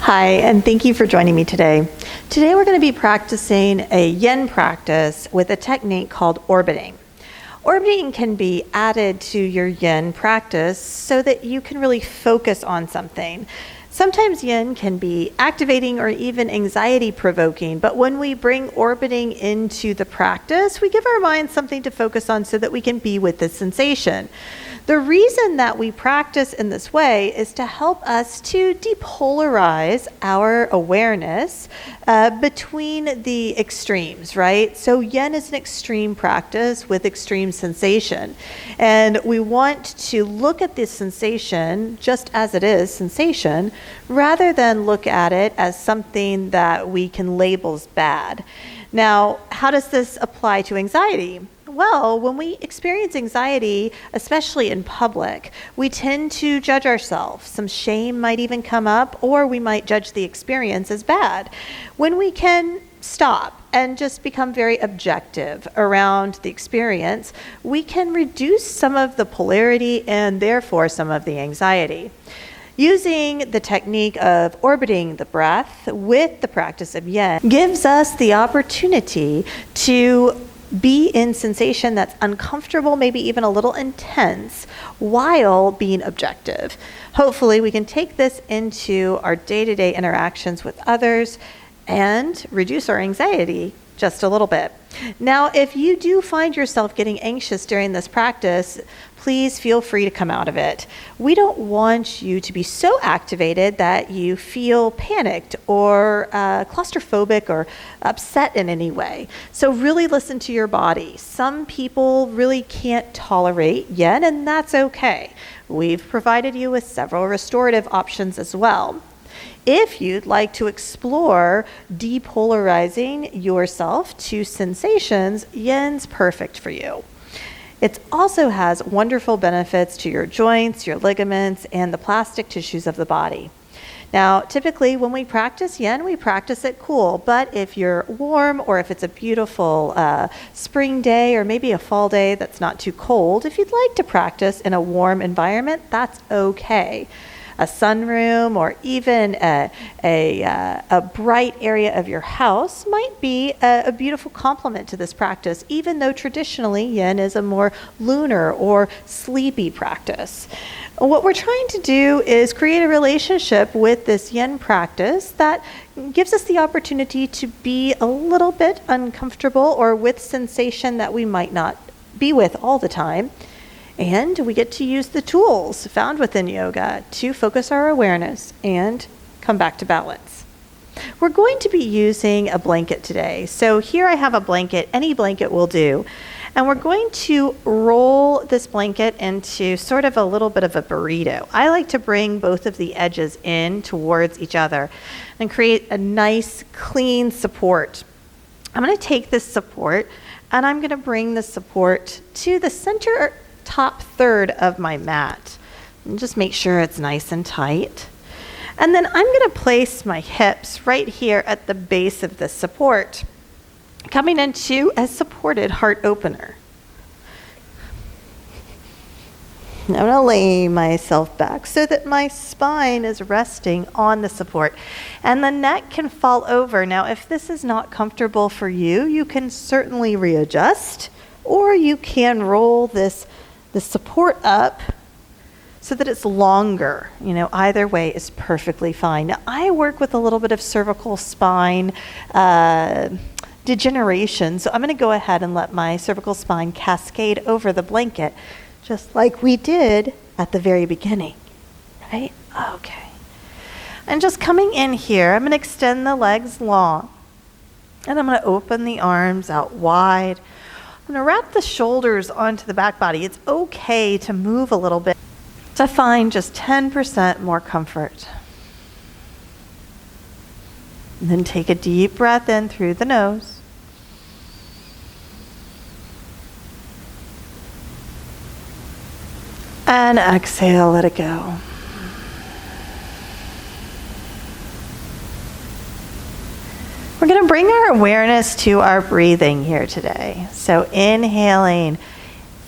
Hi, and thank you for joining me today. Today we're going to be practicing a yin practice with a technique called orbiting. Orbiting can be added to your yin practice so that you can really focus on something. Sometimes yin can be activating or even anxiety provoking, but when we bring orbiting into the practice, we give our mind something to focus on so that we can be with the sensation. The reason that we practice in this way is to help us to depolarize our awareness between the extremes, right? So yin is an extreme practice with extreme sensation. And we want to look at this sensation just as it is, sensation, rather than look at it as something that we can label as bad. Now, how does this apply to anxiety? Well, when we experience anxiety, especially in public, we tend to judge ourselves. Some shame might even come up, or we might judge the experience as bad. When we can stop and just become very objective around the experience, we can reduce some of the polarity and therefore some of the anxiety. Using the technique of orbiting the breath with the practice of yin gives us the opportunity to be in sensation that's uncomfortable, maybe even a little intense, while being objective. Hopefully, we can take this into our day-to-day interactions with others and reduce our anxiety just a little bit. Now, if you do find yourself getting anxious during this practice, please feel free to come out of it. We don't want you to be so activated that you feel panicked or claustrophobic or upset in any way. So really listen to your body. Some people really can't tolerate yin, and that's okay. We've provided you with several restorative options as well. If you'd like to explore depolarizing yourself to sensations, yin's perfect for you. It also has wonderful benefits to your joints, your ligaments, and the plastic tissues of the body. Now, typically when we practice yin, we practice it cool, but if you're warm or if it's a beautiful spring day or maybe a fall day that's not too cold, if you'd like to practice in a warm environment, that's okay. A sunroom or even a bright area of your house might be a beautiful complement to this practice, even though traditionally yin is a more lunar or sleepy practice. What we're trying to do is create a relationship with this yin practice that gives us the opportunity to be a little bit uncomfortable or with sensation that we might not be with all the time. And we get to use the tools found within yoga to focus our awareness and come back to balance. We're going to be using a blanket today. So here I have a blanket, any blanket will do. And we're going to roll this blanket into sort of a little bit of a burrito. I like to bring both of the edges in towards each other and create a nice, clean support. I'm going to take this support and I'm going to bring the support to the center top third of my mat and just make sure it's nice and tight. And then I'm going to place my hips right here at the base of the support, coming into a supported heart opener. I'm going to lay myself back so that my spine is resting on the support and the neck can fall over. Now, if this is not comfortable for you, you can certainly readjust, or you can roll the support up so that it's longer. Either way is perfectly fine. Now, I work with a little bit of cervical spine degeneration, so I'm going to go ahead and let my cervical spine cascade over the blanket, just like we did at the very beginning, right? Okay. And just coming in here, I'm going to extend the legs long, and I'm going to open the arms out wide. I'm going to wrap the shoulders onto the back body. It's okay to move a little bit to find just 10% more comfort. And then take a deep breath in through the nose. And exhale, let it go. We're going to bring our awareness to our breathing here today. So inhaling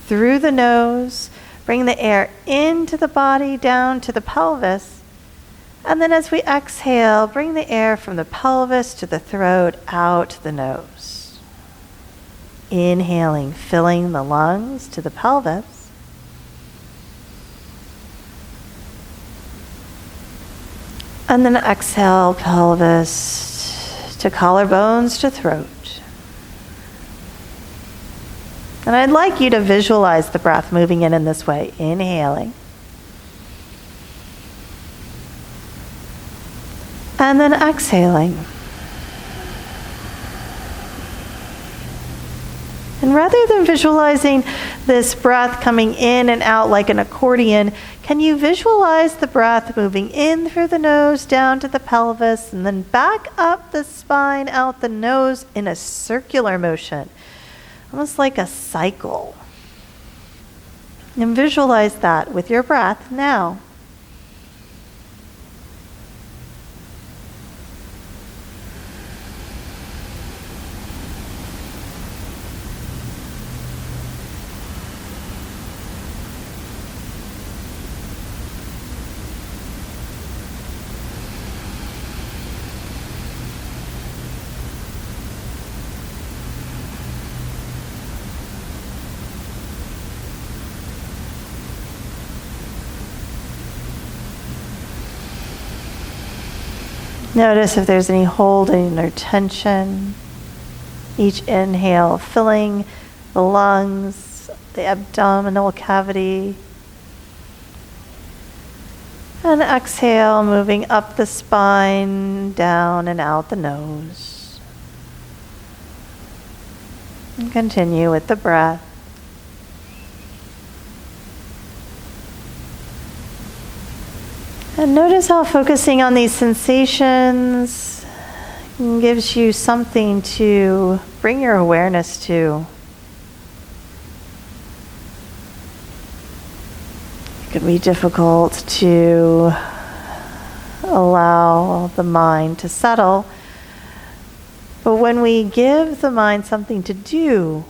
through the nose, bring the air into the body, down to the pelvis, And then as we exhale, bring the air from the pelvis to the throat, out the nose. Inhaling, filling the lungs to the pelvis. And then exhale, pelvis to collarbones to throat. And I'd like you to visualize the breath moving in this way. Inhaling. And then exhaling. And rather than visualizing this breath coming in and out like an accordion, can you visualize the breath moving in through the nose, down to the pelvis, and then back up the spine, out the nose in a circular motion, almost like a cycle. And visualize that with your breath now. Notice if there's any holding or tension. Each inhale filling the lungs, the abdominal cavity. And exhale, moving up the spine, down and out the nose. And continue with the breath. And notice how focusing on these sensations gives you something to bring your awareness to. It can be difficult to allow the mind to settle, but when we give the mind something to do,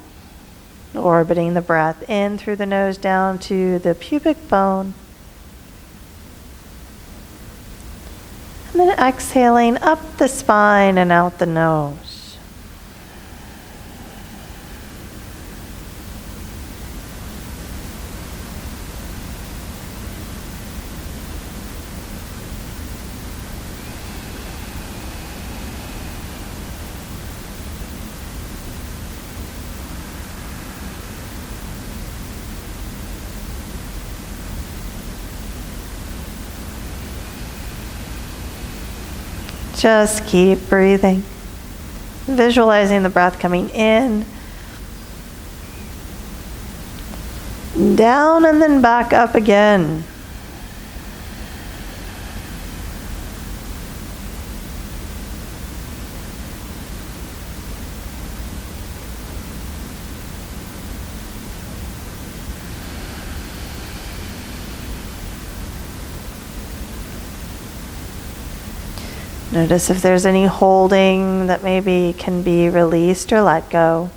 orbiting the breath in through the nose down to the pubic bone, and then exhaling up the spine and out the nose. Just keep breathing, visualizing the breath coming in, down and then back up again. Notice if there's any holding that maybe can be released or let go.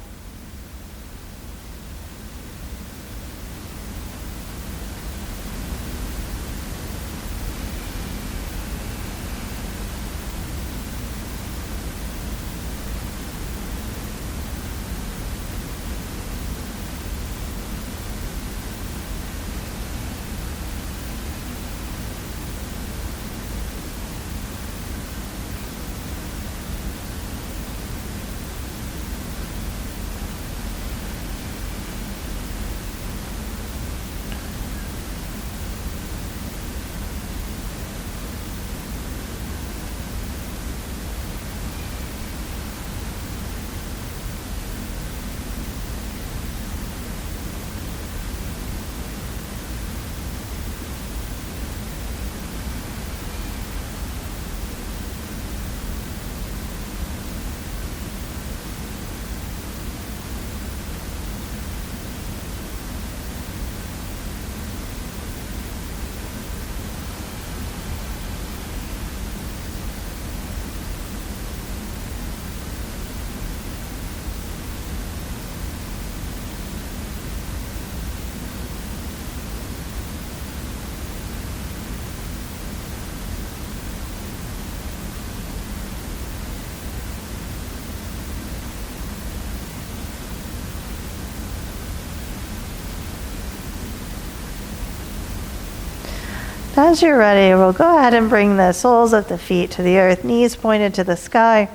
As you're ready, we'll go ahead and bring the soles of the feet to the earth, knees pointed to the sky.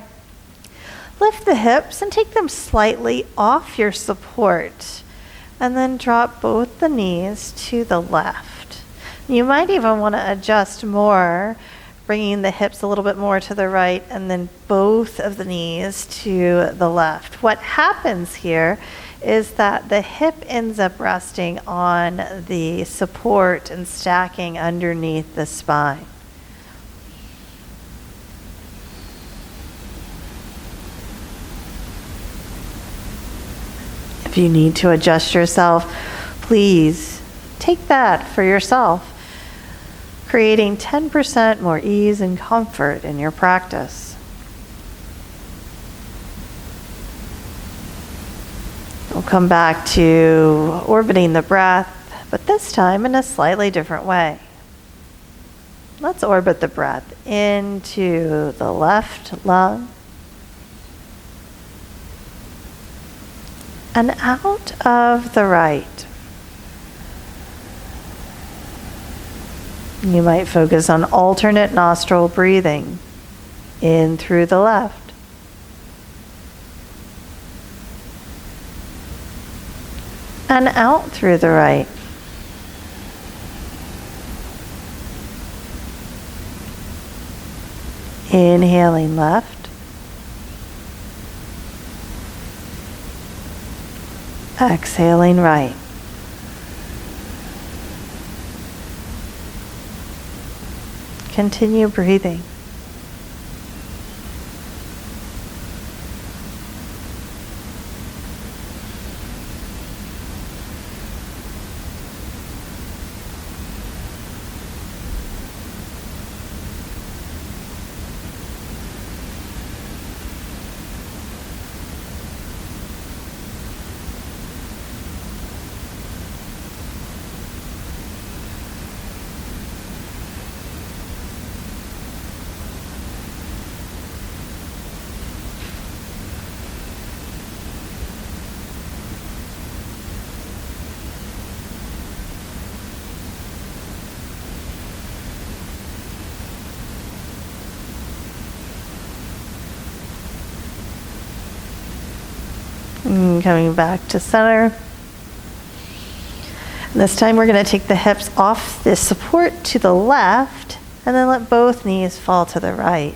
Lift the hips and take them slightly off your support. And then drop both the knees to the left. You might even want to adjust more, bringing the hips a little bit more to the right and then both of the knees to the left. What happens here is that the hip ends up resting on the support and stacking underneath the spine. If you need to adjust yourself, please take that for yourself, creating 10% more ease and comfort in your practice. We'll come back to orbiting the breath, but this time in a slightly different way. Let's orbit the breath into the left lung and out of the right. You might focus on alternate nostril breathing in through the left and out through the right. Inhaling left, exhaling right. Continue breathing. Coming back to center. This time we're going to take the hips off the support to the left and then let both knees fall to the right.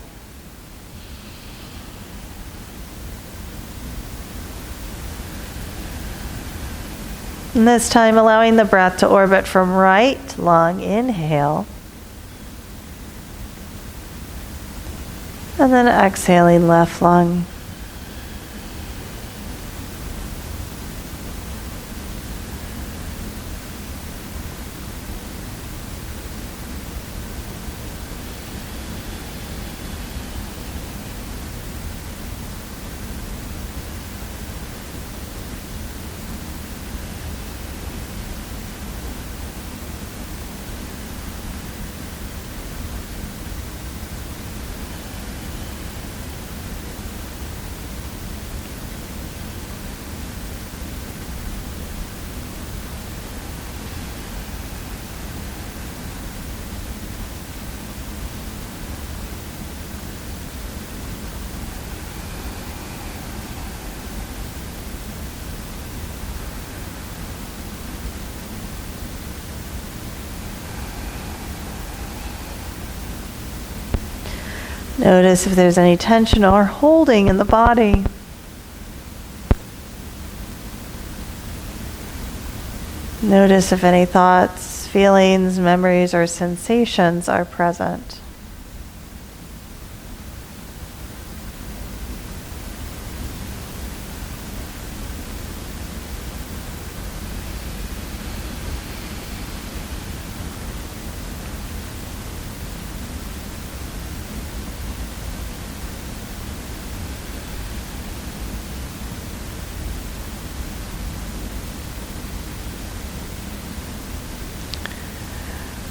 And this time allowing the breath to orbit from right lung, inhale. And then exhaling left lung. Notice if there's any tension or holding in the body. Notice if any thoughts, feelings, memories, or sensations are present.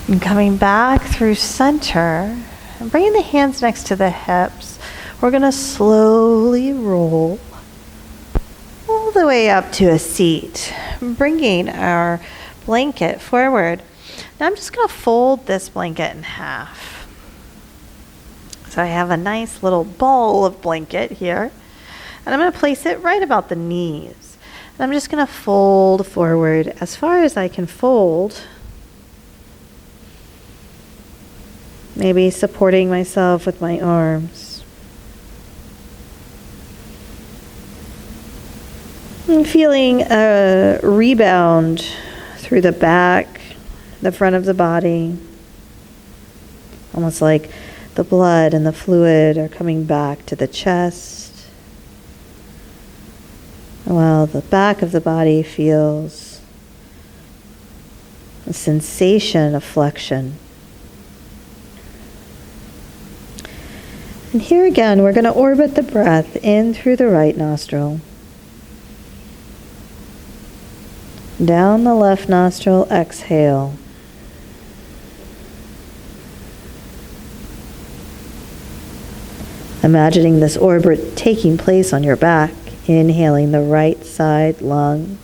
And coming back through center and bringing the hands next to the hips, we're going to slowly roll all the way up to a seat, bringing our blanket forward. Now I'm just going to fold this blanket in half. So I have a nice little ball of blanket here, and I'm going to place it right about the knees. And I'm just going to fold forward as far as I can fold, maybe supporting myself with my arms. I'm feeling a rebound through the back, the front of the body, almost like the blood and the fluid are coming back to the chest, while the back of the body feels a sensation of flexion. And here again, we're going to orbit the breath in through the right nostril. Down the left nostril, exhale. Imagining this orbit taking place on your back, inhaling the right side lung.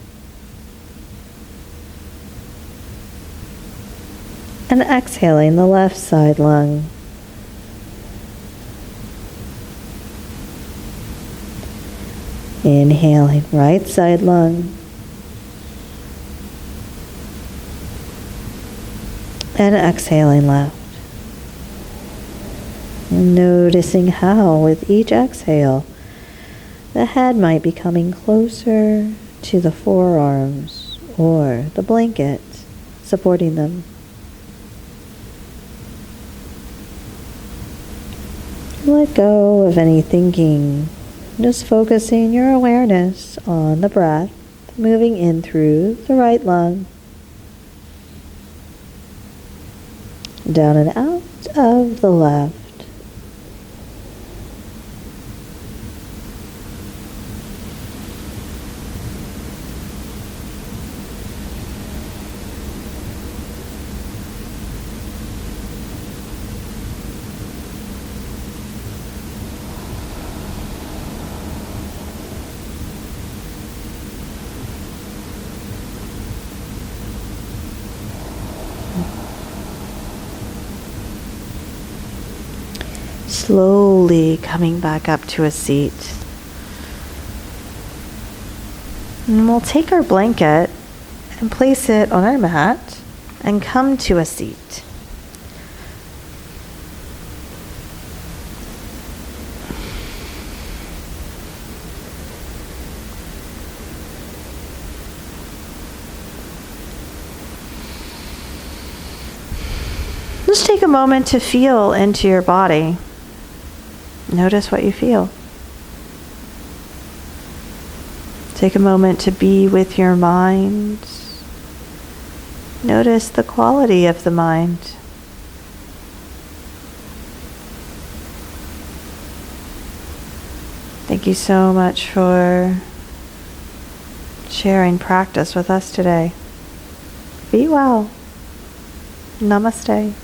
And exhaling the left side lung. Inhaling right side lung. And exhaling left. Noticing how with each exhale, the head might be coming closer to the forearms or the blanket supporting them. Let go of any thinking, just focusing your awareness on the breath, moving in through the right lung, down and out of the left. Slowly coming back up to a seat. And we'll take our blanket and place it on our mat and come to a seat. Just take a moment to feel into your body. Notice what you feel. Take a moment to be with your mind. Notice the quality of the mind. Thank you so much for sharing practice with us today. Be well. Namaste.